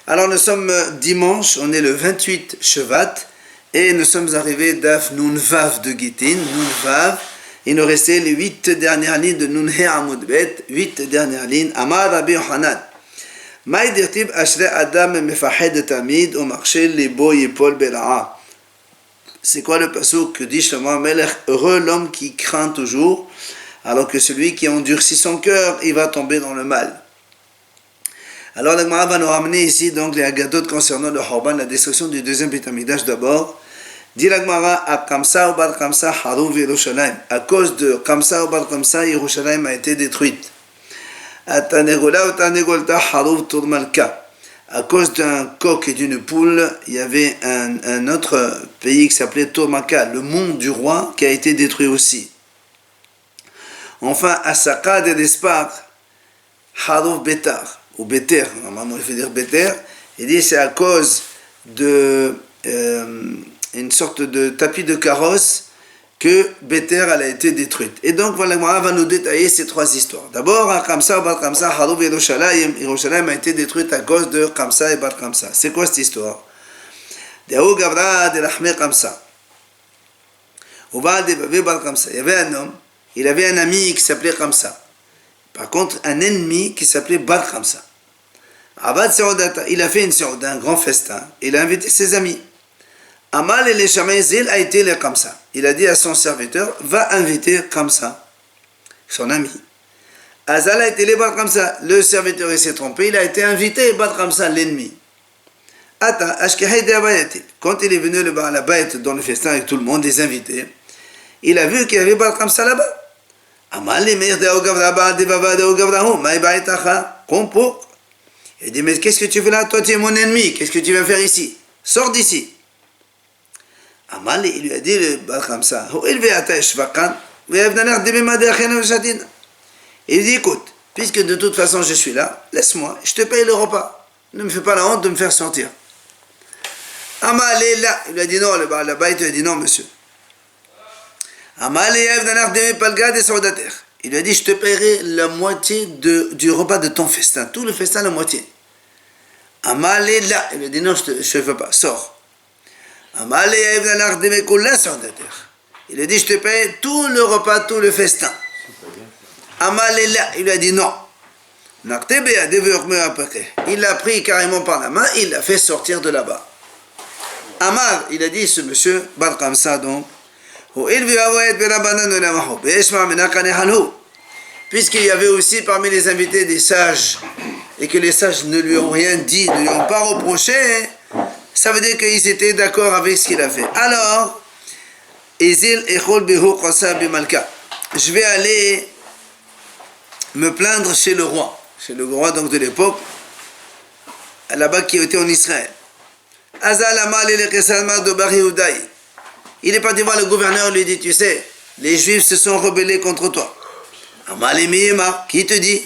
Alors nous sommes dimanche, on est le 28 Shevat et nous sommes arrivés d'Af Nun Vav de Gittin, Nun Vav. Il nous restait les 8 dernières lignes de Nun He Amud Bet, 8 dernières lignes. Amar Rabbi Yochanan. Maï dirtib ashre adam mefahed tamid ou marché libo yipol bela'a. C'est quoi le pasuk que dit Shlomo HaMelech? Heureux l'homme qui craint toujours, alors que celui qui endurcit son cœur, il va tomber dans le mal. Alors la Gemara va nous ramener ici donc les Haggadot concernant le Horban, la destruction du deuxième Beit HaMikdash d'abord. Dit la Gemara, à Kamsa ou Bar Kamsa Haruv Yerushalayim. À cause de Kamsa ou Bar Kamsa, Yerushalayim a été détruite. À Tanegola ou Tanegolta Haruv Turmalka. À cause d'un coq et d'une poule, il y avait un autre pays qui s'appelait Turmaka, le monde du roi, qui a été détruit aussi. Enfin, à Sakad et Despar, Haruv Betar. Ou Beter, normalement il faut dire Beter, il dit c'est à cause de une sorte de tapis de carrosse que Beter elle a été détruite. Et donc voilà, on va nous détailler ces trois histoires. D'abord, à Kamsa, Bat Kamsa, Haruv Yerushalayim, Yerushalayim a été détruite à cause de Kamsa et Bat Kamsa. C'est quoi cette histoire? Dehu Gavra de Lahme Kamsa. Au Baal de Bavé Bat Kamsa. Il y avait un homme, il avait un ami qui s'appelait Kamsa. Par contre, un ennemi qui s'appelait Bar Kamsa. Abad Saoudata, il a fait une sorte d'un grand festin. Il a invité ses amis. Amal et les Shamaïzil a été les Kamsa. Il a dit à son serviteur, va inviter Kamsa, son ami. Azal a été les Bar Kamsa. Le serviteur s'est trompé, il a été invité Bar Kamsa, l'ennemi. Ata, Ashkehai de Abayati. Quand il est venu le Bar Abayat dans le festin avec tout le monde, les invités, il a vu qu'il y avait Bar Kamsa là-bas. Il dit, mais qu'est-ce que tu fais là? Toi, tu es mon ennemi. Qu'est-ce que tu vas faire ici? Sors d'ici. Amal, il lui a dit, comme ça. Il dit, écoute, puisque de toute façon je suis là, laisse-moi, je te paye le repas. Ne me fais pas la honte de me faire sortir. Amal est là. Il lui a dit non, là-bas, il lui a dit non, monsieur. Il lui a dit, je te paierai la moitié du repas de ton festin. Tout le festin, la moitié. Amal est là. Il lui a dit, non, je ne veux pas, sors. Amal est il lui a dit, je te paie tout le repas, tout le festin. Amal est là. Il lui a dit, non. Il l'a pris carrément par la main, il l'a fait sortir de là-bas. Amal, il a dit, ce monsieur, Bar Kamsa donc, puisqu'il y avait aussi parmi les invités des sages et que les sages ne lui ont rien dit, ne lui ont pas reproché, ça veut dire qu'ils étaient d'accord avec ce qu'il a fait. Alors, je vais aller me plaindre chez le roi donc de l'époque, là-bas qui était en Israël. Il est parti voir le gouverneur, lui dit, tu sais, les Juifs se sont rebellés contre toi. Qui te dit?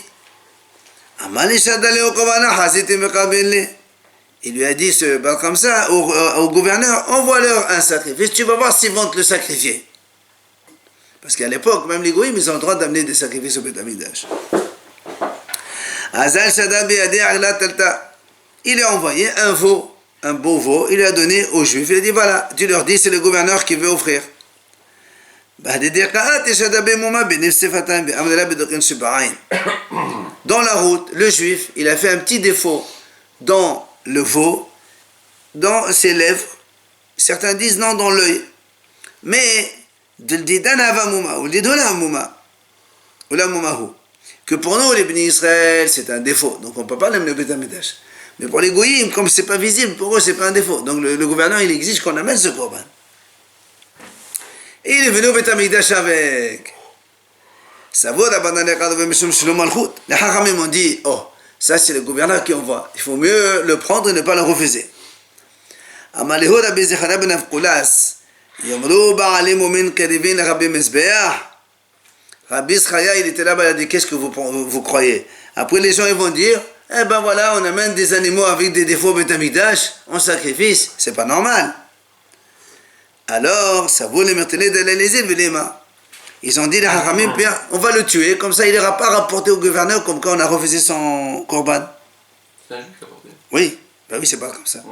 Il lui a dit, comme ça, au gouverneur, envoie-leur un sacrifice, tu vas voir s'ils vont te le sacrifier. Parce qu'à l'époque, même les goïms, ils ont le droit d'amener des sacrifices au Beit HaMikdash. Il a envoyé un veau, un beau veau, il lui a donné aux Juifs. Il a dit, voilà, tu leur dis, c'est le gouverneur qui veut offrir. Dans la route, le Juif, il a fait un petit défaut dans le veau, dans ses lèvres. Certains disent non, dans l'œil. Mais, que pour nous, les bénis Israël, c'est un défaut. Donc on ne peut pas l'amener au Beit HaMikdash. Mais pour les goyim, comme c'est pas visible, pour eux c'est pas un défaut. Donc le gouverneur il exige qu'on amène ce korban. Et il est venu au Beit HaMikdash avec. Ça vaut d'abandonner le malchut. Les hachamim ont dit, oh, ça c'est le gouverneur qui envoie. Il faut mieux le prendre et ne pas le refuser. Amalehu Rabbi Zechariah ben Avkulas, Yomru ba'alim umin kerivin Rabbi Mezbeah. Rabbi Zechariah il était là-bas, il a dit, qu'est-ce que vous croyez? Après les gens ils vont dire, eh ben voilà, on amène des animaux avec des défauts au Beit HaMikdash, on sacrifice, c'est pas normal. Alors, ça vaut les mertelés de l'Élysée, Vilema. Ils ont dit, les Haramim, on va le tuer, comme ça il n'ira pas rapporter au gouverneur comme quand on a refusé son korban. C'est un juif qui a porté. Oui, Ben oui, c'est pas comme ça.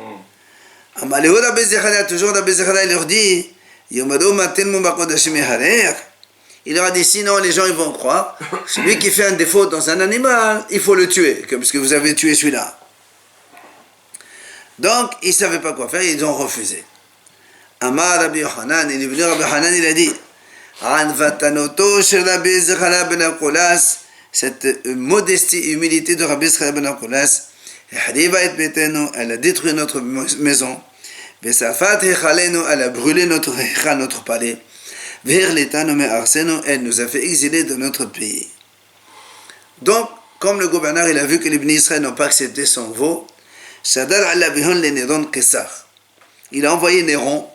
Amaléo Rabbi Zechariah, toujours Rabbi Zechariah, il leur dit, Yomado matin mon bakodashim harer. Il leur a dit, sinon les gens ils vont croire, celui qui fait un défaut dans un animal, il faut le tuer, parce que vous avez tué celui-là. Donc, ils ne savaient pas quoi faire, ils ont refusé. Amar Rabbi Yochanan, il est venu Rabbi Yochanan, il a dit, Anvatanoto shel Rabbi Zechariah ben Akolas, cette modestie, humilité de Rabbi Zechariah ben Akolas, elle a détruit notre maison, elle a brûlé notre palais, elle nous a fait exiler de notre pays. Donc, comme le gouverneur il a vu que les Bnei Israël n'ont pas accepté son veau, il a envoyé Néron,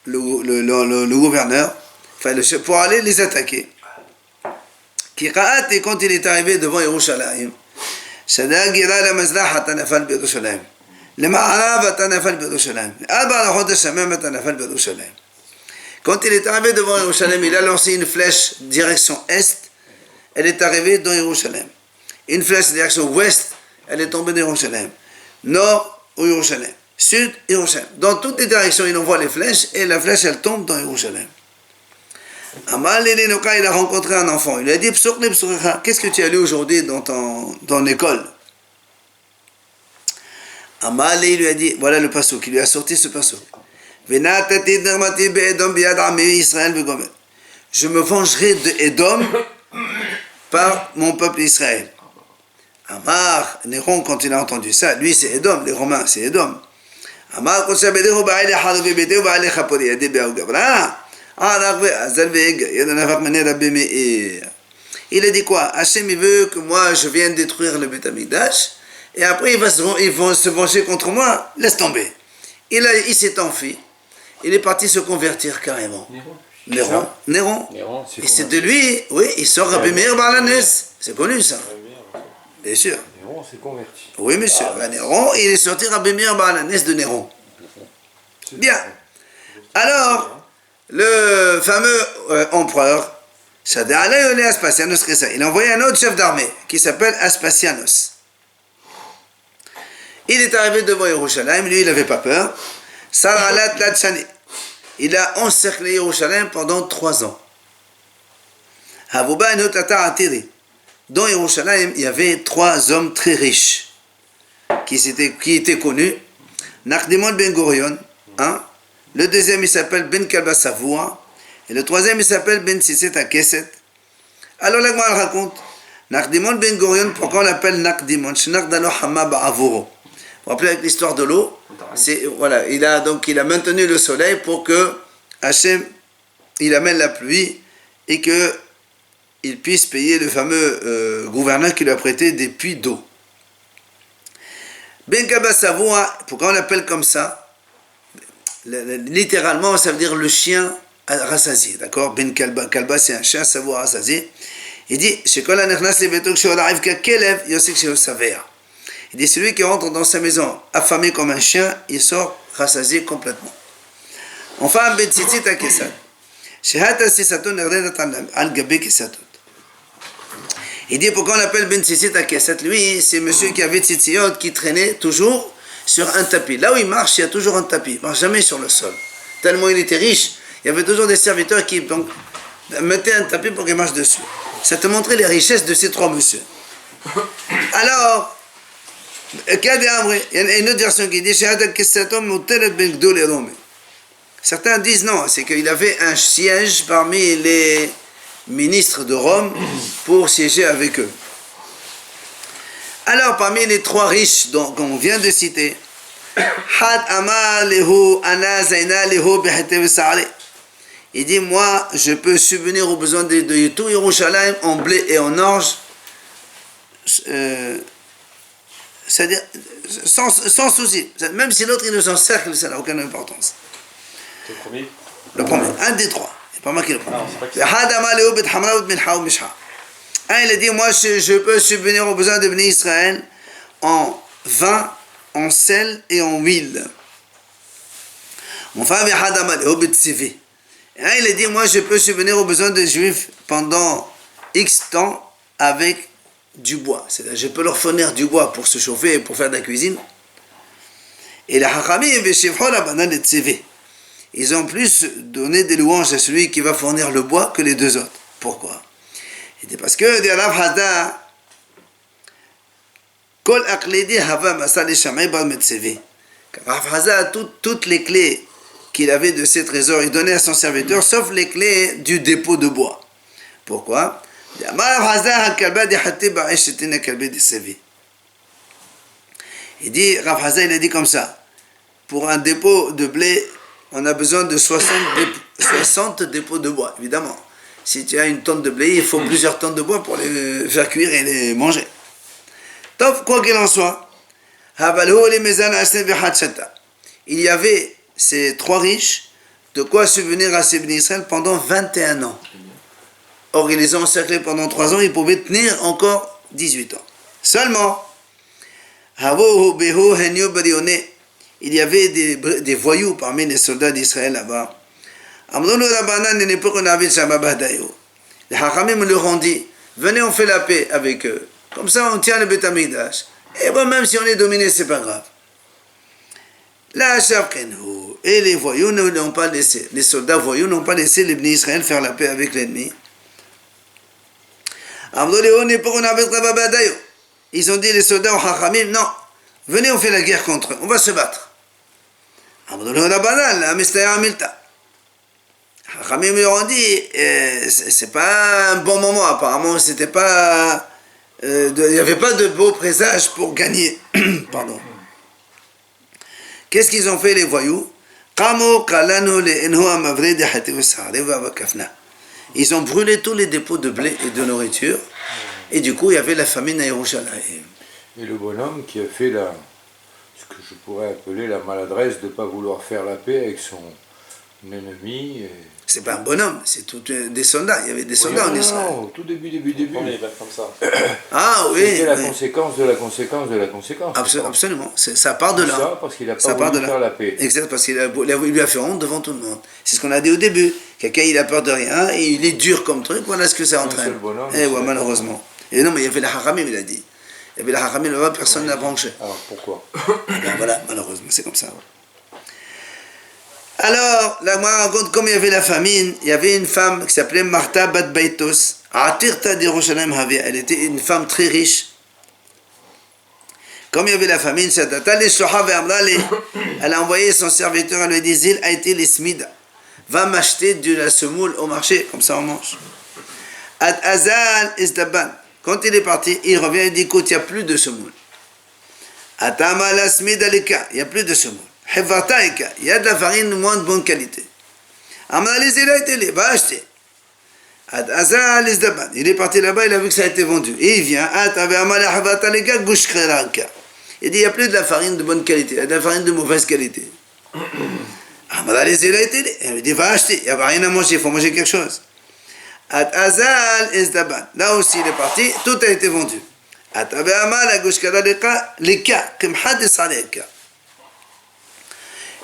le gouverneur, pour aller les attaquer. Et quand il est arrivé devant Yerushalayim, quand il est arrivé devant Yerushalayim, il a lancé une flèche direction est, elle est arrivée dans Yerushalayim. Une flèche direction ouest, elle est tombée dans Yerushalayim. Nord, Yerushalayim. Sud, Yerushalayim. Dans toutes les directions, il envoie les flèches et la flèche, elle tombe dans Yerushalayim. Amal Elinoka, il a rencontré un enfant. Il lui a dit, qu'est-ce que tu as lu aujourd'hui dans ton école? Amal, il lui a dit, voilà le passouk, il lui a sorti ce passouk. Je me vengerai de Édom par mon peuple Israël. Amar, Néron, quand il a entendu ça, lui c'est Édom, les Romains c'est Édom. Amar, il a dit quoi? Hachem il veut que moi je vienne détruire le Beth Amikdash et après ils vont se venger contre moi. Laisse tomber. Il s'est enfui. Il est parti se convertir carrément. Néron. Et c'est de lui, oui, il sort Rabbi Meir Baal HaNes. C'est connu ça. Bien sûr. Néron s'est converti. Oui, monsieur. Néron, il est sorti Rabbi Meir Baal HaNes de Néron. Bien. Alors, le fameux empereur, il a envoyé un autre chef d'armée qui s'appelle Aspasianos. Il est arrivé devant Yerushalayim, lui il n'avait pas peur. Il a encerclé Yerushalayim pendant 3 ans. Dans Yerushalayim, il y avait 3 hommes très riches qui étaient connus. Nakdimon ben Gurion, le deuxième il s'appelle Ben Kalba Savoua, et le troisième il s'appelle Ben Sisset Akeset. Alors la Gemara raconte, Nakdimon ben Gurion, pourquoi on l'appelle Nakdimon? Shnakdalo Hamma Ba'avuro. Vous vous rappelez avec l'histoire de l'eau, voilà, il a maintenu le soleil pour que Hachem il amène la pluie et que il puisse payer le fameux gouverneur qui lui a prêté des puits d'eau. Ben Kalba Savoua, pourquoi on l'appelle comme ça? Littéralement, ça veut dire le chien rassasié, d'accord? Ben Kalba c'est un chien, Savoua rassasié. Il dit, il dit, celui qui rentre dans sa maison affamé comme un chien, il sort rassasié complètement. Enfin, Ben Tzitzit Akesat. Il dit, pourquoi on l'appelle Ben Tzitzit Akesat? Lui, c'est monsieur qui avait Tzitziot, qui traînait toujours sur un tapis. Là où il marche, il y a toujours un tapis. Il ne marche jamais sur le sol. Tellement il était riche, il y avait toujours des serviteurs qui mettaient un tapis pour qu'il marche dessus. Ça te montrait les richesses de ces 3 messieurs. Alors, il y a une autre version qui dit certains disent non, c'est qu'il avait un siège parmi les ministres de Rome pour siéger avec eux. Alors parmi les 3 riches qu'on vient de citer, il dit, moi je peux subvenir aux besoins de tout Yerushalayim en blé et en orge, c'est-à-dire sans souci, même si l'autre il nous encercle, ça n'a aucune importance. C'est le premier? Le premier, un des 3, c'est pas moi qui le prends. Il a dit, moi je peux subvenir aux besoins de Bnei Israël en vin, en sel et en huile. Enfin, il a dit, moi je peux subvenir aux besoins des Juifs pendant X temps avec du bois. C'est-à-dire, je peux leur fournir du bois pour se chauffer et pour faire de la cuisine. Et les Hachamim, Veshivcho Rabbanan et Tsevé, ils ont plus donné des louanges à celui qui va fournir le bois que les deux autres. Pourquoi? Et parce que de Rav Hada, Kol Akledi Hava Masal Shamay Bar Metsevé. Rav Hada, toutes les clés qu'il avait de ses trésors, il donnait à son serviteur, sauf les clés du dépôt de bois. Pourquoi? Il dit, Rav Haza, il a dit comme ça, pour un dépôt de blé, on a besoin de 60 dépôts de bois, évidemment. Si tu as une tonne de blé, il faut plusieurs tonnes de bois pour les faire cuire et les manger. Donc, quoi qu'il en soit, il y avait ces trois riches, de quoi subvenir à ces bénis Israël pendant 21 ans. Or, ils les ont encerclés pendant 3 ans, ils pouvaient tenir encore 18 ans. Seulement, il y avait des voyous parmi les soldats d'Israël là-bas. Les Hachamim leur ont dit, venez, on fait la paix avec eux. Comme ça, on tient le Beth Amikdash. Et bon, même si on est dominé, c'est pas grave. Et les voyous ne l'ont pas laissé. Les soldats voyous n'ont pas laissé les bénis Israël faire la paix avec l'ennemi. Ils ont dit les soldats au Hachamim, non, venez, on fait la guerre contre eux, on va se battre. Hachamim leur ont dit, c'est pas un bon moment apparemment, c'était pas, il n'y avait pas de beaux présages pour gagner. Pardon. Qu'est-ce qu'ils ont fait les voyous? Ils ont brûlé tous les dépôts de blé et de nourriture, et du coup il y avait la famine à Yerushalayim. Et le bonhomme qui a fait ce que je pourrais appeler la maladresse de ne pas vouloir faire la paix avec son ennemi. C'est pas un bonhomme, c'est tous des soldats. Il y avait des soldats en Israël. Non, tout début. On est comme ça. Ah oui. C'était la conséquence de la conséquence de la conséquence. Absolument, ça part de là. Ça, parce qu'il n'a pas voulu faire la paix. Exact, parce qu'il lui a fait honte devant tout le monde. C'est ce qu'on a dit au début. Quelqu'un, il a peur de rien, et il est dur comme truc, voilà ce que ça entraîne. Et ouais, malheureusement. Et non, mais il y avait la Hachamim, il a dit. Il y avait la Hachamim là-bas, personne n'a branché. Alors pourquoi? Ben voilà, malheureusement, c'est comme ça. Alors, la Gemara raconte, comme il y avait la famine, il y avait une femme qui s'appelait Martha Bat Baitos. Atirta d'Yerushalayim Havia. Elle était une femme très riche. Comme il y avait la famine, elle a envoyé son serviteur, elle lui a dit, Zil a été les smida. Va m'acheter de la semoule au marché, comme ça on mange. Ad Azal Isdaban. Quand il est parti, il revient et dit, écoute, il n'y a plus de semoule. Atama la smida leka. Il n'y a plus de semoule. Il y a de la farine de moins de bonne qualité. Va acheter. Il est parti là-bas, il a vu que ça a été vendu. Et il vient. Il dit, il n'y a plus de la farine de bonne qualité, il y a de la farine de mauvaise qualité. Il dit, va acheter, il n'y a rien à manger, il faut manger quelque chose. Là aussi, il est parti, tout a été vendu.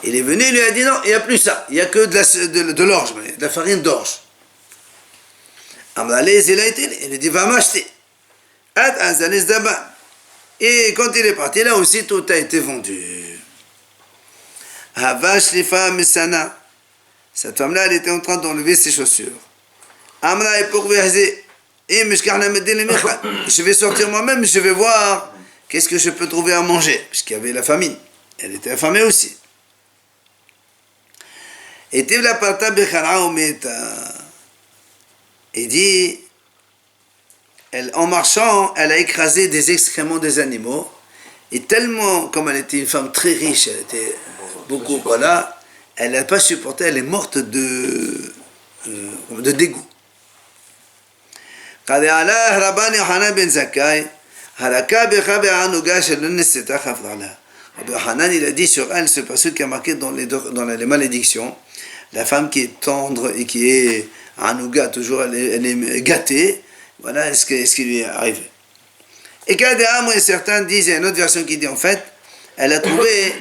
Il est venu, il lui a dit non, il n'y a plus ça, il n'y a que de l'orge, de la farine d'orge. Il lui dit va m'acheter. Et quand il est parti, là aussi tout a été vendu. Cette femme-là, elle était en train d'enlever ses chaussures. Je vais sortir moi-même, je vais voir qu'est-ce que je peux trouver à manger, puisqu'il y avait la famine. Elle était affamée aussi. Et il dit, en marchant, elle a écrasé des excréments des animaux. Et tellement, comme elle était une femme très riche, elle était beaucoup, voilà, elle n'a pas supporté, elle est morte de dégoût. Rabbi Hanan, il a dit sur elle ce passage qui a marqué dans les malédictions, la femme qui est tendre et qui est anouga, toujours elle est gâtée, voilà ce qui lui est arrivé. Et certains disent, il y a une autre version qui dit en fait, elle a trouvé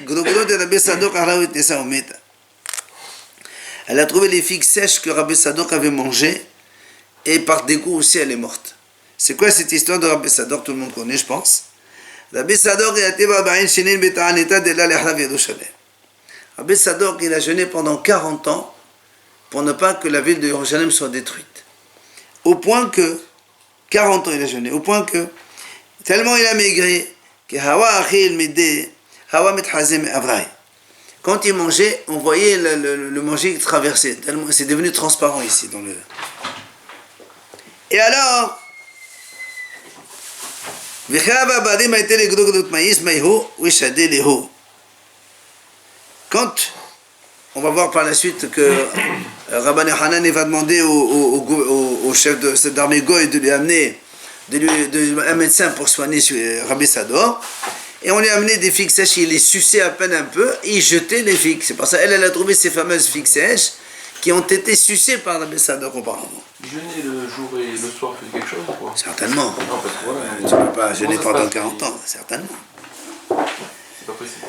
elle a trouvé les figues sèches que Rabbi Sadok avait mangées, et par dégoût aussi elle est morte. C'est quoi cette histoire de Rabbi Sadok? Tout le monde connaît, je pense. Rabbi Sadok Rabbi Sadok, il a jeûné pendant 40 ans pour ne pas que la ville de Jérusalem soit détruite. Au point que, 40 ans il a jeûné, au point que, tellement il a maigri, que quand il mangeait, on voyait le manger qui traversait, tellement c'est devenu transparent ici dans le... Et alors, quand on va voir par la suite que Rabban Yochanan va demander au chef de cette armée Goy de lui amener un médecin pour soigner Rabbi Sador, et on lui a amené des figues sèches, il les suçait à peine un peu, et il jetait les figues. C'est pour ça qu'elle a trouvé ces fameuses figues sèches qui ont été sucées par Rabbi Sador auparavant. Jeûner le jour et le soir fait quelque chose ou quoi? Certainement. Non, parce que voilà. Tu ne peux pas jeûner pendant 40 ans, certainement. C'est pas possible.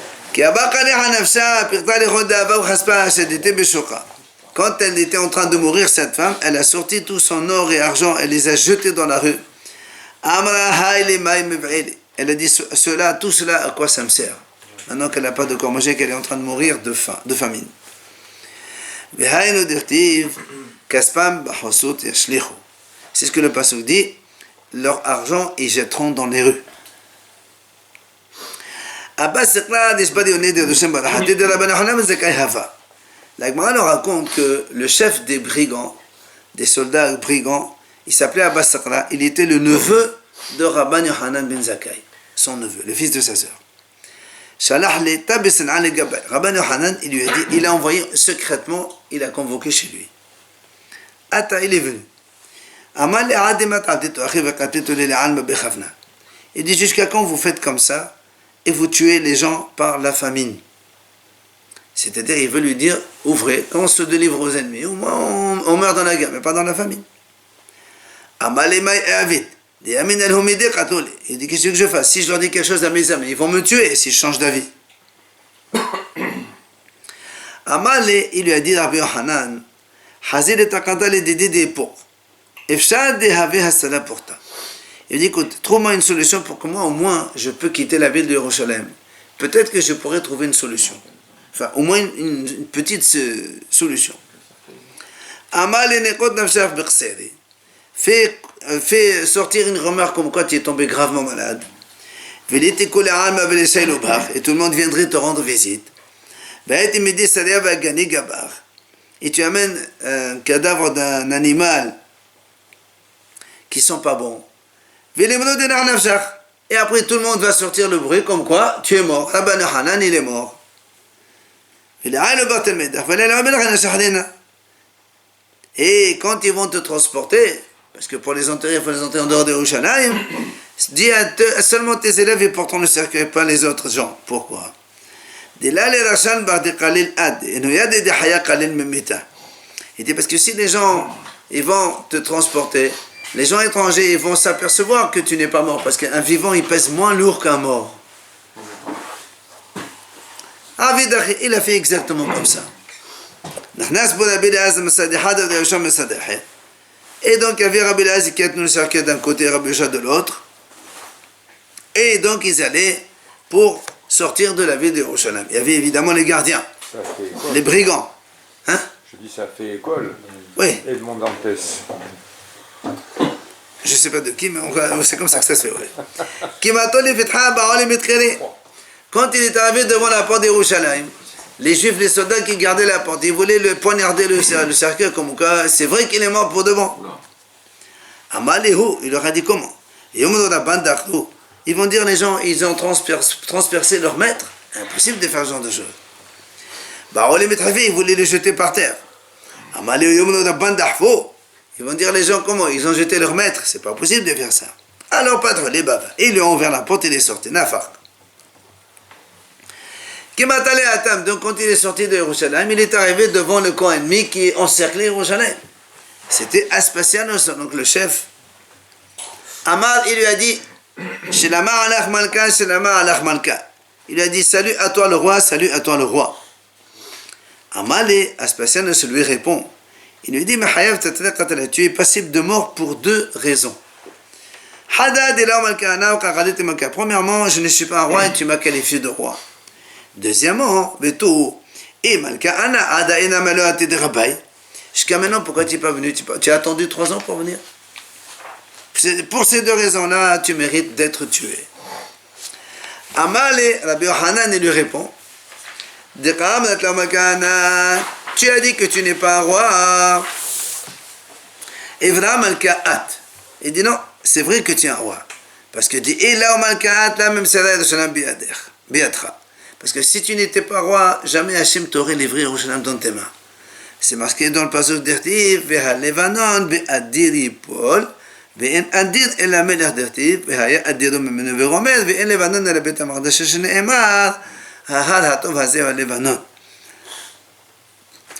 Quand elle était en train de mourir, cette femme, elle a sorti tout son or et argent, elle les a jetés dans la rue. Elle a dit, tout cela, à quoi ça me sert? Maintenant qu'elle n'a pas de quoi manger, qu'elle est en train de mourir de faim, de famine. C'est ce que le pasuk dit, leur argent ils jetteront dans les rues. La Gemara nous raconte que le chef des brigands, des soldats brigands, il s'appelait Abbas Sakra, il était le neveu de Rabban Yochanan ben Zakkai, son neveu, le fils de sa sœur. Rabban Yochanan, il lui a dit, il a envoyé secrètement, il a convoqué chez lui. Ata, il est venu. Il dit, jusqu'à quand vous faites comme ça et vous tuez les gens par la famine? C'est-à-dire, il veut lui dire, ouvrez, quand on se délivre aux ennemis, au moins on meurt dans la guerre, mais pas dans la famine. Il dit, qu'est-ce que je fasse? Si je leur dis quelque chose à mes amis, ils vont me tuer si je change d'avis. Amale, il lui a dit, Rabbi Yochanan, Hazir et Takanta les dédés pour. Efshad de Have Hassala pour ta. Il dit, écoute, trouve-moi une solution pour que moi, au moins, je peux quitter la ville de Jérusalem. Peut-être que je pourrais trouver une solution. Enfin, au moins une petite solution. Amal et Nekot Nafshaf Berseri. Fais sortir une remarque comme quoi tu es tombé gravement malade. Et tout le monde viendrait te rendre visite. Et tu amènes un cadavre d'un animal qui sont pas bons. Et après tout le monde va sortir le bruit comme quoi tu es mort. Rabban Yochanan il est mort. Et quand ils vont te transporter, parce que pour les enterrer, il faut les enterrer en dehors de Yerushalayim, dis à seulement tes élèves ils porteront le cercueil, pas les autres gens. Pourquoi? Il dit parce que si les gens ils vont te transporter, les gens étrangers ils vont s'apercevoir que tu n'es pas mort, parce qu'un vivant il pèse moins lourd qu'un mort. Il a fait exactement comme ça. Et donc il y avait Rabbi Eliezer qui a tenu le cercueil d'un côté et Rabbi Yoshua de l'autre. Et donc ils allaient pour sortir de la ville de Yerushalayim. Il y avait évidemment les gardiens, les brigands. Hein? Je dis ça fait école. Oui. Edmond Dantès. Je ne sais pas de qui, mais c'est comme ça que ça se fait. Ouais. Quand il est arrivé devant la porte d'Yerushalayim, les juifs, les soldats qui gardaient la porte, ils voulaient le poignarder le cercueil comme quoi c'est vrai qu'il est mort pour de bon. Amaléhu, il leur a dit comment? Ils vont dire les gens, ils ont transpercé leur maître. Impossible de faire ce genre de choses. Ils voulaient le jeter par terre. Amaléhu, ils vont dire les gens comment? Ils ont jeté leur maître. C'est pas possible de faire ça. Alors, pas trop, les bavas. Ils lui ont ouvert la porte et il est sorti. Nafar. Donc quand il est sorti de Yerushalayim, il est arrivé devant le camp ennemi qui encerclait Yerushalayim. C'était Aspasianos, donc le chef. Amar, il lui a dit, Shelama alach malka, Shelama alach malka. Il lui a dit, salut à toi le roi, salut à toi le roi. Amar, et Aspasianos lui répond, il lui dit, tu es passible de mort pour deux raisons. Premièrement, je ne suis pas un roi et tu m'as qualifié de roi. Deuxièmement, jusqu'à maintenant, pourquoi tu n'es pas venu? Tu as attendu 3 ans pour venir? Pour ces 2 raisons-là, tu mérites d'être tué. Amale, Rabbi Yochanan, il lui répond, tu as dit que tu n'es pas un roi. Evram al-Ka'at. Il dit non, c'est vrai que tu es un roi. Parce que dit, parce que si tu n'étais pas roi, jamais Hachem t'aurait livré Yerushalayim dans tes mains. C'est marqué dans le passage d'Ertiv, Veha Levanon, Ve'adir Yipol, Ve'en Adir El Amelech d'Ertiv, Ve'haya Adiru Memenu Ve'romed, Ve'en Levanon El Bet HaMakdash Shene'emar, Hahar Hatov Hazeh Levanon.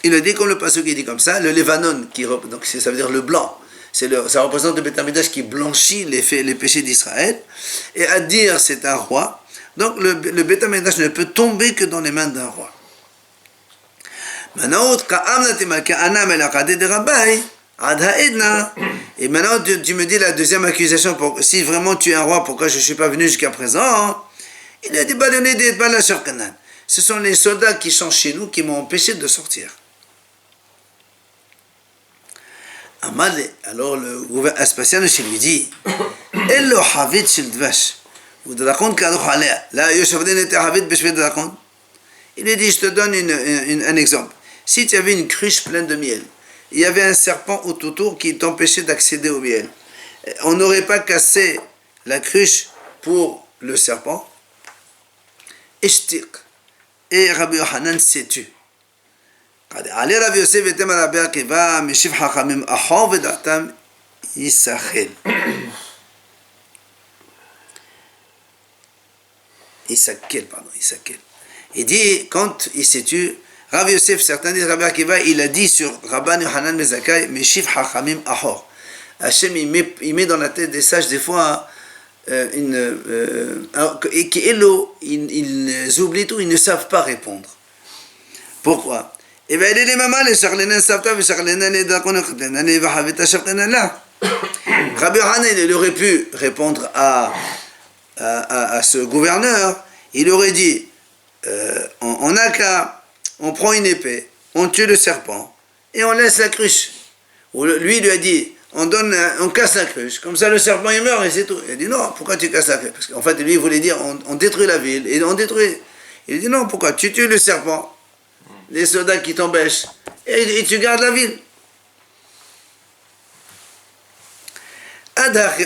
Il le dit comme le passage qui dit comme ça, le Levanon, donc ça veut dire le blanc. Ça représente le Beth Amikdash qui blanchit les péchés d'Israël. Et Adir, c'est un roi. Donc le Beth Amikdash ne peut tomber que dans les mains d'un roi. Maintenant, et maintenant tu me dis la deuxième accusation, si vraiment tu es un roi, pourquoi je ne suis pas venu jusqu'à présent? Il a dit, ce sont les soldats qui sont chez nous qui m'ont empêché de sortir. Alors le gouverneur Aspasian lui dit, Ello Havid shel Dvash, ou de la compte Kadoch Alea, là Yoshavden était Havid Beshvet de la compte. Il lui dit, je te donne un exemple. Si tu avais une cruche pleine de miel, il y avait un serpent autour qui t'empêchait d'accéder au miel, on n'aurait pas cassé la cruche pour le serpent. Ishtiq. Et Rabbi Yochanan s'est tu. עלי רב יוסף ותמר רבי עקיבא משיב חכמים אחו ודעתם ישכל. ישכל. Il dit, quand il s'est tu, Rav Yosef, certains disent Rabbi Akiva, il a dit sur Rabban Yochanan Mezakai, Meshif Hachamim Ahor. Hachem, il met dans la tête des sages des fois ils oublient tout, ils ne savent pas répondre. Pourquoi? Eh bien, les mamans, les charlènes savent, les charlènes, les dracons, les vahavita charlènes là. Rabbi Yochanan, il aurait pu répondre à ce gouverneur, il aurait dit, on prend une épée, on tue le serpent et on laisse la cruche. Lui, il lui a dit, on casse la cruche, comme ça le serpent il meurt et c'est tout. Il a dit non, pourquoi tu casses la cruche? Parce qu'en fait, lui, il voulait dire, on détruit la ville et on détruit. Il a dit non, pourquoi? Tu tues le serpent, les soldats qui t'embêchent et tu gardes la ville.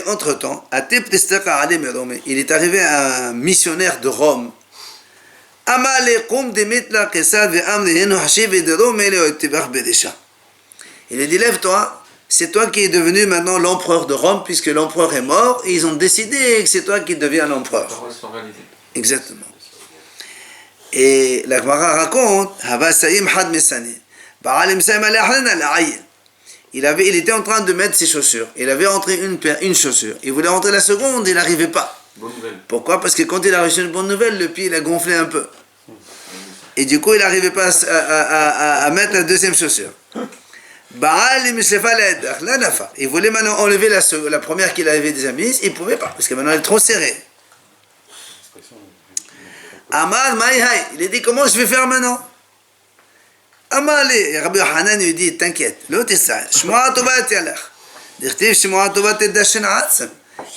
Entre-temps, il est arrivé un missionnaire de Rome. Il a dit, lève-toi, c'est toi qui es devenu maintenant l'empereur de Rome, puisque l'empereur est mort, et ils ont décidé que c'est toi qui deviens l'empereur. Exactement. Et la Gemara raconte, il était en train de mettre ses chaussures. Il avait entré une chaussure. Il voulait rentrer la seconde, il n'arrivait pas. Pourquoi? Parce que quand il a reçu une bonne nouvelle, le pied il a gonflé un peu. Et du coup, il n'arrivait pas à mettre la deuxième chaussure. Il voulait maintenant enlever la première qu'il avait déjà mise. Il ne pouvait pas, parce que maintenant elle est trop serrée. Amal Maïhaï, il a dit, comment je vais faire maintenant? Amal, Rabbi Yochanan lui dit, t'inquiète, l'autre est ça.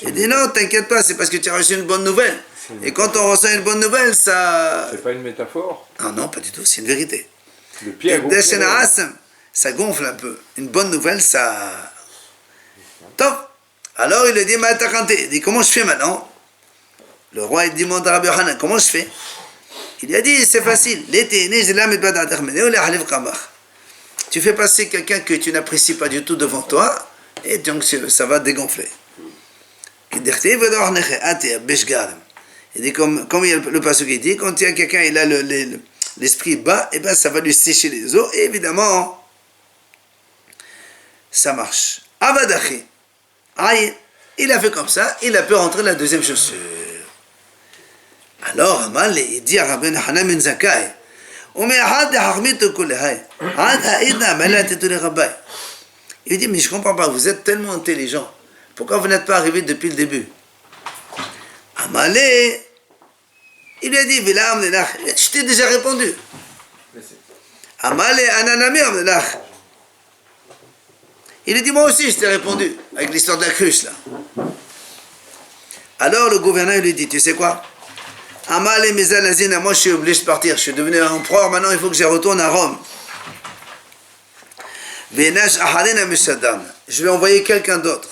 Il dit, non, t'inquiète pas, c'est parce que tu as reçu une bonne nouvelle. Et quand on reçoit une bonne nouvelle, ça... C'est pas une métaphore? Non, non, pas du tout, c'est une vérité. Le pied a gonflé. Ça gonfle un peu. Une bonne nouvelle, ça... Top. Alors il lui dit, il dit, comment je fais maintenant? Le roi, il demande à Rabbi Yochanan, comment je fais? Il lui a dit, c'est facile. Tu fais passer quelqu'un que tu n'apprécies pas du tout devant toi, et donc ça va dégonfler. Il dit, comme il y a le passage qui dit, quand il y a quelqu'un, il a l'esprit bas, et ben ça va lui sécher les os, et évidemment, ça marche. Avadachi. Il a fait comme ça, il a pu rentrer la deuxième chaussure. Alors, Amal, il dit à Rabbi Yochanan ben Zakkai, il dit, mais je ne comprends pas, vous êtes tellement intelligent. Pourquoi vous n'êtes pas arrivé depuis le début? Amalé, il lui a dit, je t'ai déjà répondu. Amalé, Ananami, il lui dit, moi aussi je t'ai répondu, avec l'histoire de la cruche là. Alors le gouverneur lui dit, tu sais quoi? Amalé, Mezalazina, moi je suis obligé de partir, je suis devenu un empereur, maintenant il faut que je retourne à Rome. Je vais envoyer quelqu'un d'autre.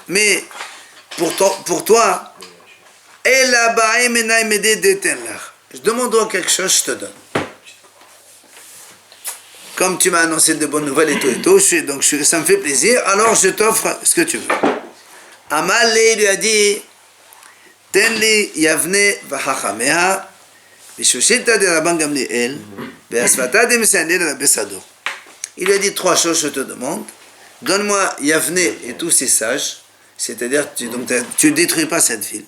Mais pour toi, je demande quelque chose, je te donne. Comme tu m'as annoncé de bonnes nouvelles et tout, ça me fait plaisir, alors je t'offre ce que tu veux. Amalé lui a dit, Tenli Yavne Vahachamea, Bishushita de Rabban Gamliel, Beasfata de Messandé de la Bessador. Il lui a dit 3 choses, je te demande. Donne-moi Yavne et tous ses sages, c'est-à-dire tu ne détruis pas cette ville.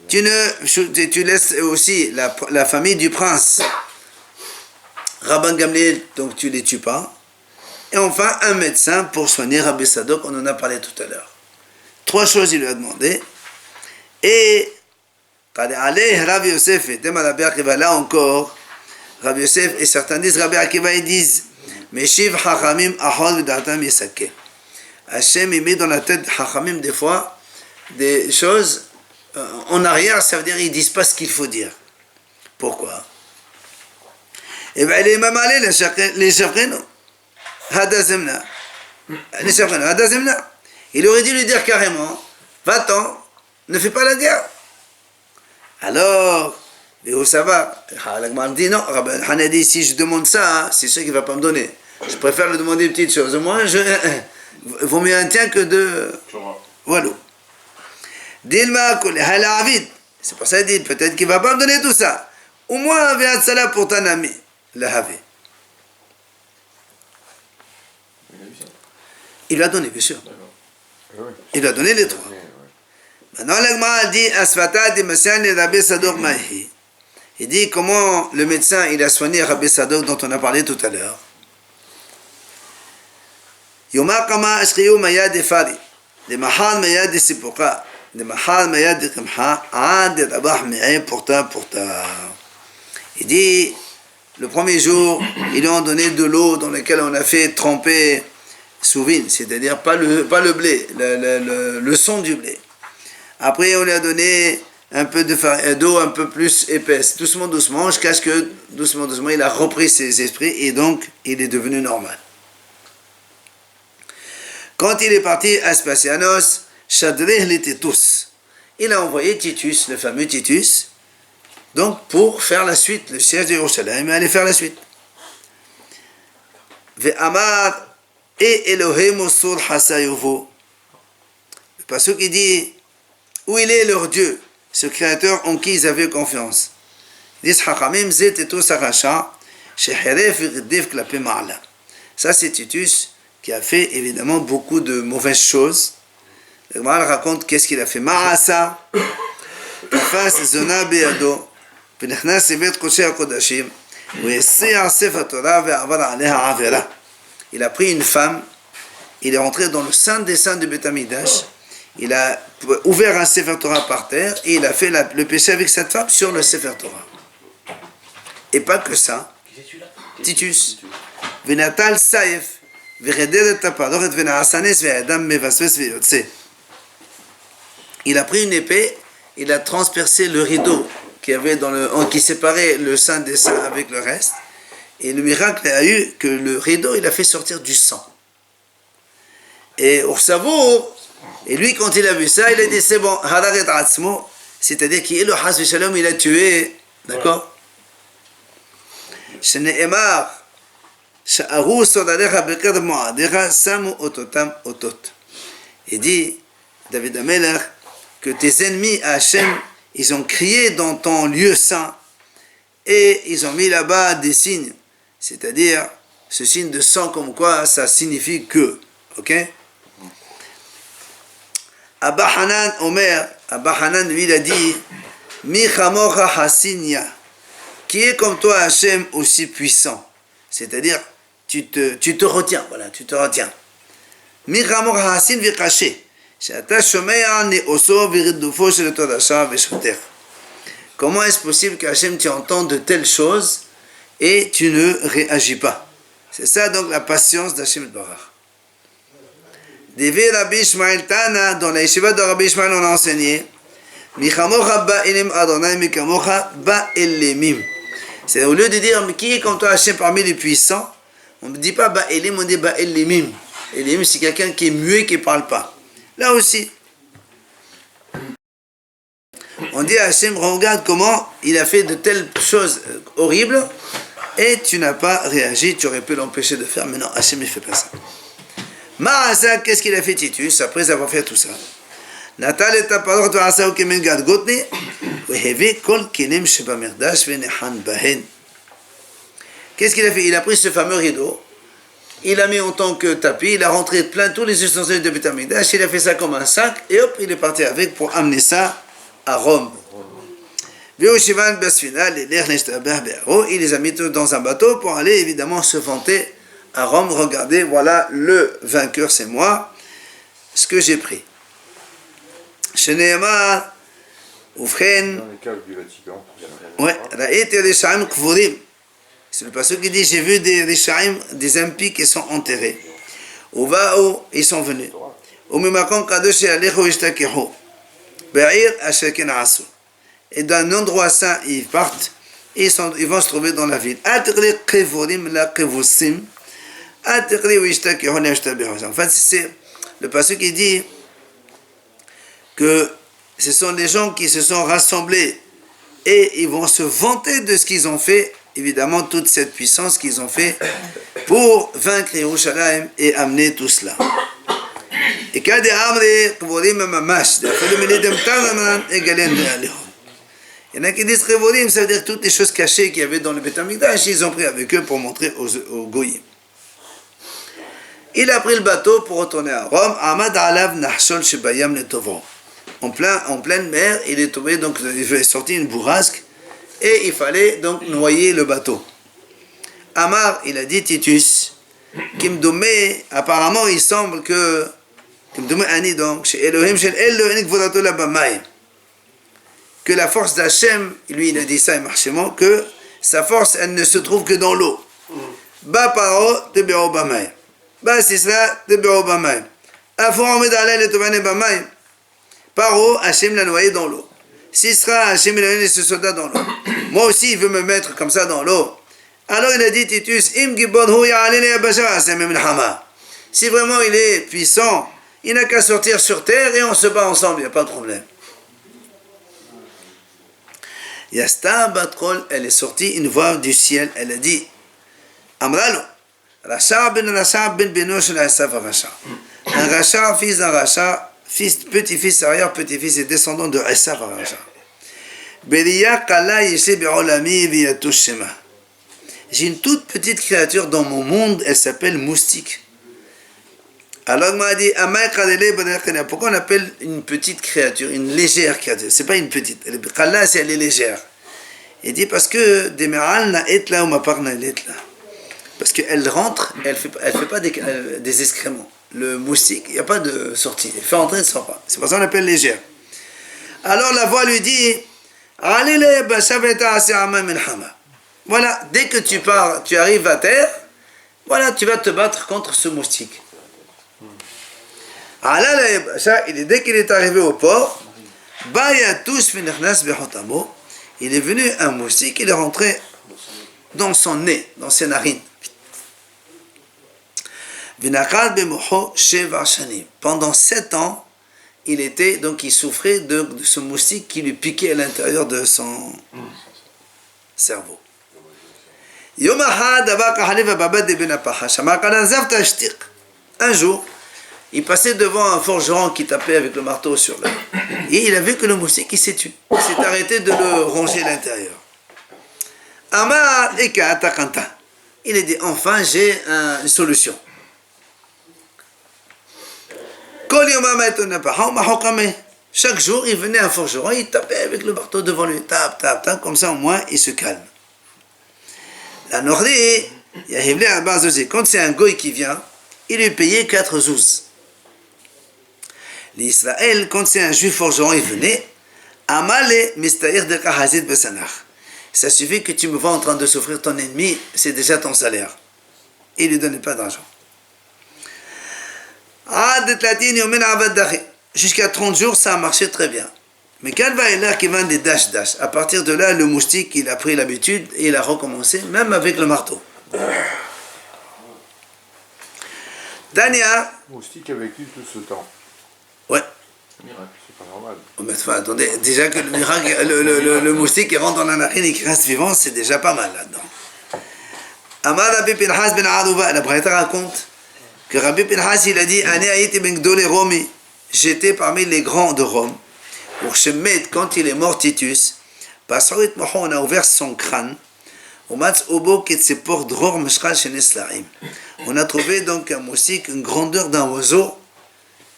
Tu laisses aussi la famille du prince Rabban Gamliel, donc tu ne les tues pas. Et enfin, un médecin pour soigner Rabbi Sadok, on en a parlé tout à l'heure. 3 choses il lui a demandé. Et Rabbi Yosef et Rabbi Akiva, là encore, Rabbi Yosef et certains disent, Rabbi Akiva, ils disent, Meshiv Hachamim Ahol V'Datam Yesake. Hachem, il met dans la tête Hachamim des fois des choses en arrière, ça veut dire ils disent pas ce qu'il faut dire. Pourquoi? Et bien, les mamalés, les Shafreno, Hadazemna, les Shafreno, Hadazemna. Il aurait dû lui dire carrément, va-t'en, ne fais pas la guerre. Alors, ça va. Halakman dit non, Rabbi Hanan dit, si je demande ça, c'est sûr qu'il ne va pas me donner. Je préfère lui demander une petite chose. Au moins, vaut mieux un tien que deux. Voilà. Dilma Halavid. C'est pour ça qu'il dit, peut-être qu'il ne va pas me donner tout ça. Au moins, un salat pour ton ami. Le Havé. Il lui a donné, bien sûr. Il lui a donné les 3. Maintenant, l'Agma dit, Asfata de Messian et Rabbi Sadok Mahi. Il dit comment le médecin il a soigné Rabbi Sadok dont on a parlé tout à l'heure. Yoma kama ashriyu mayad fari, de mahal mayad sipoka, de mahal mayad kamha, ad rabah mi'ay pourta. Il dit le premier jour, ils lui ont donné de l'eau dans laquelle on a fait tremper souvine, c'est-à-dire pas le blé, le son du blé. Après, on lui a donné un peu d'eau un peu plus épaisse, doucement, jusqu'à ce que, doucement, il a repris ses esprits et donc, il est devenu normal. Quand il est parti à Aspasianos, Chadreh l'était tous. Il a envoyé Titus, le fameux Titus, donc pour faire la suite, le siège de Yerushalayim, il allait faire la suite. Ve'amar et Elohim Osur Hasayuvo. Le passage qui dit, où il est leur Dieu, ce créateur en qui ils avaient confiance. Ils disent Hachamim zet et tous aracha, sheheref irdiv klape ma'ala. Ça c'est Titus qui a fait évidemment beaucoup de mauvaises choses. Le Gemara raconte qu'est-ce qu'il a fait. Ma'asa, tafas zona be'ado, v'nechnas evet kodesh hakodashim, v'yessi'a sefer Torah ve'avar aleha avera. Il a pris une femme, il est rentré dans le saint des saints du Beth Amikdash. Il a ouvert un Sefer Torah par terre et il a fait le péché avec cette femme sur le Sefer Torah. Et pas que ça. Titus. Venatal Saïf. Il a pris une épée, il a transpercé le rideau qui séparait le saint des saints avec le reste. Et le miracle a eu que le rideau, il a fait sortir du sang. Et au cerveau, et lui, quand il a vu ça, il a dit, c'est bon, c'est-à-dire qu'il le Hasbi Shalom, il a tué, d'accord? Il dit, David Amelech, que tes ennemis à Hachem, ils ont crié dans ton lieu saint, et ils ont mis là-bas des signes, c'est-à-dire ce signe de sang, comme quoi ça signifie que, ok? Abba Hanan Omer, Abba Hanan lui il a dit, Mi chamocha hasinya, qui est comme toi Hachem aussi puissant, c'est-à-dire tu te retiens, voilà, tu te retiens. Mi chamocha hasin vikaché, Comment est-ce possible qu'Hachem tu entends de telles choses et tu ne réagis pas? C'est ça donc la patience d'Hachem Barach. Devi Rabbi Ishmael Tana, dans la yeshiva de Rabbi Ishmael on a enseigné Michamocha ba'elim Adonai mikamocha ba'elimim. C'est au lieu de dire mais qui est comme toi Hachem parmi les puissants, on ne dit pas ba'elim, on dit ba'elimim. Elim c'est quelqu'un qui est muet, qui ne parle pas. Là aussi, on dit à Hachem, regarde comment il a fait de telles choses horribles et tu n'as pas réagi, tu aurais pu l'empêcher de faire, mais non, Hachem ne fait pas ça. Ma'asa, qu'est-ce qu'il a fait Titus après avoir fait tout ça? Natal et Taparot v'asa ou kemen gad gotni vehevi kol kelim shebamerdash venehan bahen. Qu'est-ce qu'il a fait? Il a pris ce fameux rideau, il a mis en tant que tapis, il a rentré plein tous les ustensiles de Beth Amikdash, il a fait ça comme un sac et hop, il est parti avec pour amener ça à Rome. Il les a mis tous dans un bateau pour aller évidemment se vanter à Rome. Regardez, voilà le vainqueur, c'est moi, ce que j'ai pris. Sheneema, Ufchen, Dans les caves du Vatican. ouais, Ra'it Rishaim Kvurim. C'est le passage qui dit j'ai vu des Rishaim, des impies qui sont enterrés. Uva'u, ils sont venus. Umimakon Kadosh Alechu Ishtakehu. Ba'ir Ashekin Asu. Et d'un endroit saint, ils partent, et ils vont se trouver dans la ville. Atri Kevurim la Kevusim. Atri Ishtakehu la Ishtakehu. En fait, c'est le passage qui dit que ce sont des gens qui se sont rassemblés et ils vont se vanter de ce qu'ils ont fait, évidemment toute cette puissance qu'ils ont fait pour vaincre Yerushalayim et amener tout cela. Et quand des Amri Kvorim Mamash, il y en a qui disent Kvorim, ça veut dire toutes les choses cachées qu'il y avait dans le Beth Amikdash, ils ont pris avec eux pour montrer aux Goyim. Il a pris le bateau pour retourner à Rome. Ahmad Alav Nahshol Shebayam Netovon. En pleine mer, il est tombé, donc il est sorti une bourrasque et il fallait donc noyer le bateau. Amar, il a dit Titus, Kimdomé, apparemment il semble que Kimdomé Ani donc, chez Elohim, chez Elohim, que la force d'Hachem, lui il a dit ça, que sa force elle ne se trouve que dans l'eau. Ba paro tebeo bamay. Ba sisra tebeo bamay. Afo omed alay le tovane bamay. Paro, Hachem l'a noyé dans l'eau. Sisra, Hachem l'a noyé ce soldat dans l'eau. Moi aussi, il veut me mettre comme ça dans l'eau. Alors il a dit Titus, Im gibon hu ya'alene yabasha asem milhama. Si vraiment il est puissant, il n'a qu'à sortir sur terre et on se bat ensemble, il n'y a pas de problème. Yasta Batkol, elle est sortie, une voix du ciel, elle a dit Amralo, Racha ben Beno shel Esav Racha. Un Racha, fils d'un Racha, petit-fils, arrière-petit-fils et descendant de Esav Racha. Beriya Kala Yeshe Be'olami Viyatush Shema. J'ai une toute petite créature dans mon monde, elle s'appelle moustique. Alors il m'a dit, pourquoi on appelle une petite créature, une légère créature? C'est pas une petite. Kala, c'est elle est légère. Il dit parce que Demeral na etla ou ma parna etla. Parce qu'elle rentre, elle fait pas des excréments. Le moustique, il n'y a pas de sortie. Elle fait entrer, elle ne sort pas. C'est pour ça qu'on l'appelle légère. Alors la voix lui dit, voilà, dès que tu pars, tu arrives à terre, voilà, tu vas te battre contre ce moustique. Dès qu'il est arrivé au port, il est venu un moustique, il est rentré dans son nez, dans ses narines. Pendant 7 ans, il souffrait de ce moustique qui lui piquait à l'intérieur de son cerveau. Un jour, il passait devant un forgeron qui tapait avec le marteau sur l'œil. Et il a vu que le moustique il s'est tué. Il s'est arrêté de le ronger à l'intérieur. Il a dit enfin j'ai une solution. Chaque jour il venait un forgeron, il tapait avec le marteau devant lui. Tape, comme ça au moins il se calme. La Nordie, quand c'est un goy qui vient, il lui payait 4 zouz. L'Israël, quand c'est un juif forgeron, il venait, Amale mistahir de kahazit besanach. Ça suffit que tu me vois en train de souffrir ton ennemi, c'est déjà ton salaire. Il ne lui donnait pas d'argent. Jusqu'à 30 jours, ça a marché très bien. Mais quand va là qui vend des dash. À partir de là, le moustique, il a pris l'habitude et il a recommencé, même avec le marteau. Dania. Le moustique a vécu tout ce temps. Ouais. Miracle. C'est pas normal. Mais enfin, attendez, déjà que le moustique qui rentre dans la narine et qui reste vivant, c'est déjà pas mal là-dedans. Amar Rabbi Pinhas ben Aruba, la Braïta raconte que Rabbi Pinhas, il a dit, Ani aïti ben gdolé Romi, j'étais parmi les grands de Rome. Pour Shemet, quand il est mort Titus, on a ouvert son crâne. On a trouvé donc un moustique, une grandeur d'un oiseau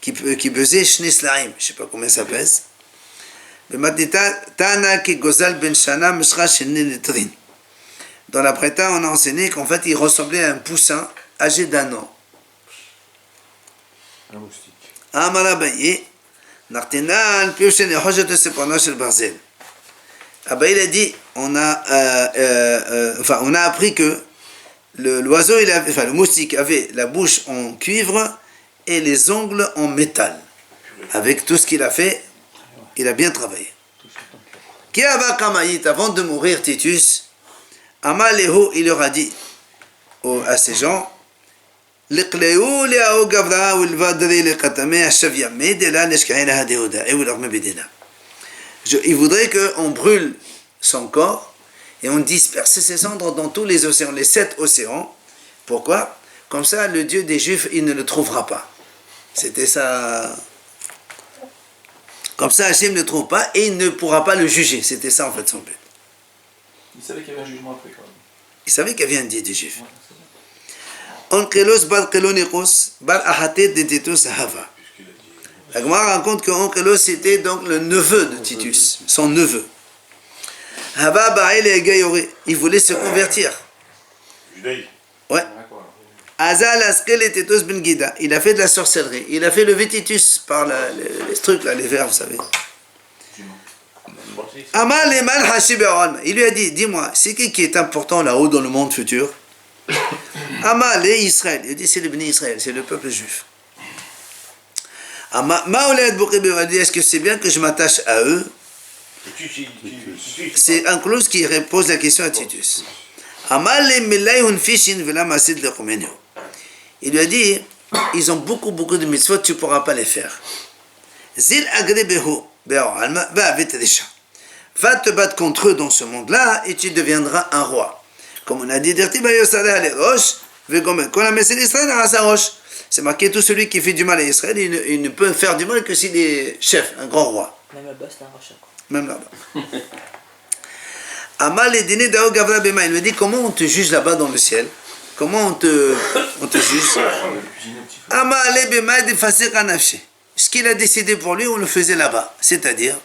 qui pesait Shneslaim. Je ne sais pas combien ça pèse. Dans la Braïta, on a enseigné qu'en fait, il ressemblait à un poussin âgé d'1 an. Un moustique. Amarabaye. Il a dit, on a appris que l'oiseau, le moustique avait la bouche en cuivre et les ongles en métal. Avec tout ce qu'il a fait, il a bien travaillé. Avant de mourir, Titus, Amalého, il leur a dit à ces gens, il voudrait qu'on brûle son corps et on disperse ses cendres dans tous les océans, les 7 océans. Pourquoi? Comme ça, le Dieu des Juifs, il ne le trouvera pas. C'était ça. Comme ça, Hachem ne le trouve pas et il ne pourra pas le juger. C'était ça, en fait, son but. Il savait qu'il y avait un jugement après quand même. Il savait qu'il y avait un Dieu des Juifs. Ouais, c'est bon. Onkelos bar Kelonikos bar Ahatet de Titus Hava. La Gemara raconte que Onkelos c'était donc le neveu de Titus, son neveu. Hava Baal et Gayore, il voulait se convertir. Ouais. D'accord. Azal Askel et Titus ben Gida, il a fait de la sorcellerie. Il a fait lever Titus par les trucs là, les vers, vous savez. Amal Eman Hashib Alma. Il lui a dit, dis-moi, c'est qui est important là-haut dans le monde futur? Amal et Israël. Il dit, c'est le béni Israël, c'est le peuple juif. Est-ce que c'est bien que je m'attache à eux? C'est un clause qui pose la question à Titus. Il lui a dit, ils ont beaucoup de mitzvot, tu ne pourras pas les faire. Va te battre contre eux dans ce monde-là et tu deviendras un roi. Comme on a dit, c'est marqué, tout celui qui fait du mal à Israël, il ne peut faire du mal que s'il est chef, un grand roi. Même là-bas, c'est un rachat. Même là-bas. Amal et Dine Dao Gavra Bema, il me dit, comment on te juge là-bas dans le ciel? Comment on te juge? Amal et Bema de Fasir Anafshe. Ce qu'il a décidé pour lui, on le faisait là-bas. C'est-à-dire,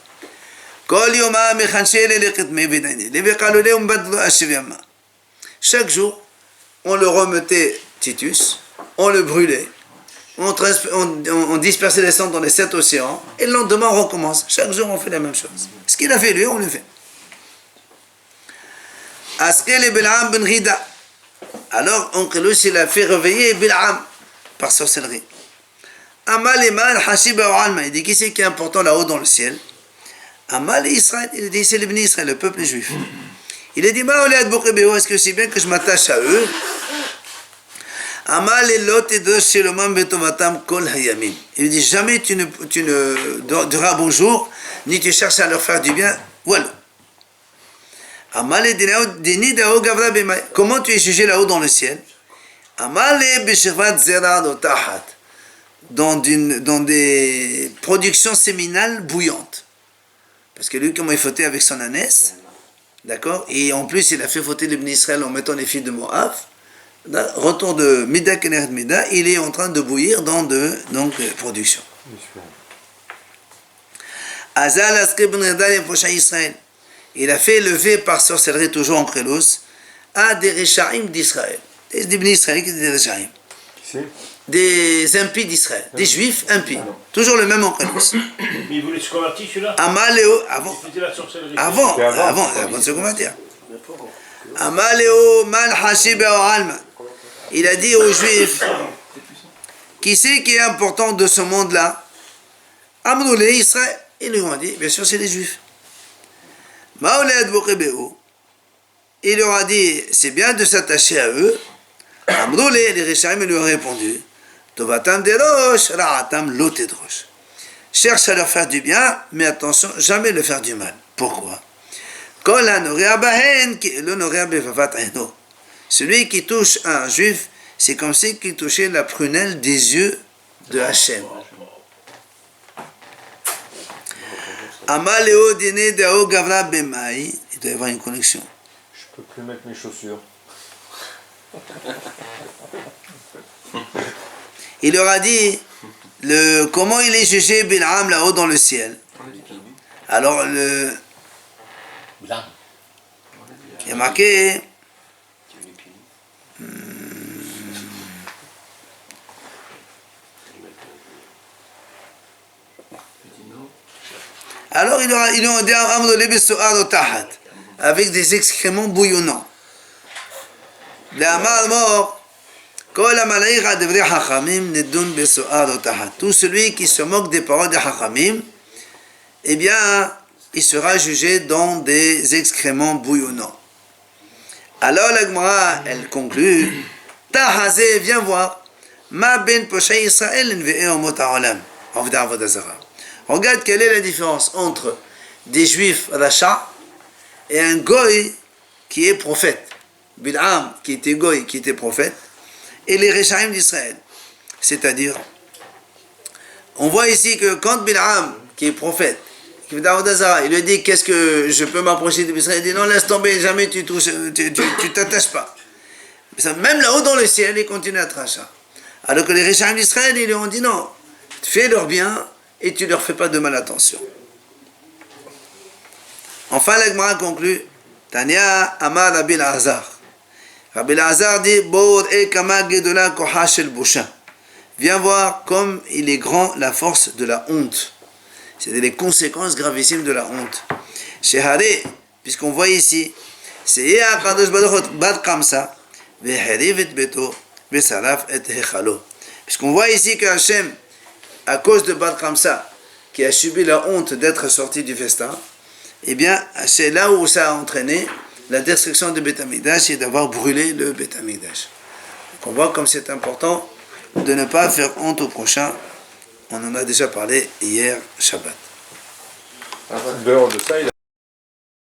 chaque jour, on le remettait Titus, on le brûlait, on dispersait les cendres dans les 7 océans, et le lendemain on recommence. Chaque jour on fait la même chose. Ce qu'il a fait lui, on le fait. Askel et Bil'am ben Rida. Alors, Onkelos, il a fait réveiller Bil'am par sorcellerie. Amal Eman Hashib Alma. Il dit, qui c'est qui est important là-haut dans le ciel? Amal et Israël. Il dit, c'est le béni Israël, le peuple juif. Il a dit, est-ce que c'est bien que je m'attache à eux? Il dit, jamais tu ne diras bonjour, ni tu cherches à leur faire du bien. Voilà. Comment tu es jugé là-haut dans le ciel? Dans des productions séminales bouillantes. Parce que lui, comment il fautait avec son ânesse, d'accord? Et en plus, il a fait fauter l'Ibn Israël en mettant les filles de Moab. Retour de Mida Keneret Mida, il est en train de bouillir dans production. Azal Askeb Ben Redal et prochain Israël. Il a fait lever par sorcellerie, toujours en Kélos, à des Réchaïm d'Israël. Des Ibn Israël qui étaient des Réchaïm. Qui c'est? des impies d'Israël, des juifs impies. Toujours le même Onkelos. Mais il voulait se convertir celui-là. Amaleo, avant, Il faisait la sorcellerie. avant de se convertir. Amaleo man hashib alma. Il a dit aux juifs, qui c'est qui est important de ce monde-là? Amnoulé Israël. Ils lui ont dit, bien sûr, c'est les juifs. Maouled Bokebeo. Il leur a dit, c'est bien de s'attacher à eux. Amnoulé, les Rishaim lui ont répondu, Tovatam derosh, ra'atam lotedrosh. Cherche à leur faire du bien, mais attention, jamais le faire du mal. Pourquoi? Celui qui touche un juif, c'est comme s'il touchait la prunelle des yeux de Hachem. Amaleo dine dao gavra bemai. Il doit y avoir une connexion. Je peux plus mettre mes chaussures. Il leur a dit comment il est jugé Bil'am là-haut dans le ciel. Alors il y a marqué alors ils lui ont dit avec des excréments bouillonnants. Tout celui qui se moque des paroles des Hachamim, eh bien, il sera jugé dans des excréments bouillonnants. Alors la Gemara, elle conclut, Tahazé, viens voir, Ma ben Poshay Israël nve'e omot ha'olam. Regarde quelle est la différence entre des juifs rachats et un goy qui est prophète. Bil'am, qui était goy, qui était prophète, et les Réchaïm d'Israël. C'est-à-dire, on voit ici que quand Bil'am, qui est prophète, qui fait d'Avodazara, il lui dit qu'est-ce que je peux m'approcher de Israël, il dit non, laisse tomber, jamais tu touches, tu t'attaches pas. Même là-haut dans le ciel, il continue à être rachat. Alors que les Réchaïm d'Israël, ils lui ont dit non, fais leur bien et tu leur fais pas de mal attention. Enfin, la Gemara conclut, Tania Amar Rabbi Elazar. Rabbi Elazar dit, viens voir comme il est grand la force de la honte. C'est les conséquences gravissimes de la honte. Shehare, puisqu'on voit ici, c'est Akadosh Baruch Bat Kamsa, Veheriv et Beto, Vesaraf et Hechalo. Puisqu'on voit ici que Hachem, à cause de Bat Kamsa, qui a subi la honte d'être sorti du festin, eh bien, c'est là où ça a entraîné la destruction du Beth Amikdash et d'avoir brûlé le Beth Amikdash. Donc on voit comme c'est important de ne pas faire honte au prochain. On en a déjà parlé hier, Shabbat. En dehors de ça,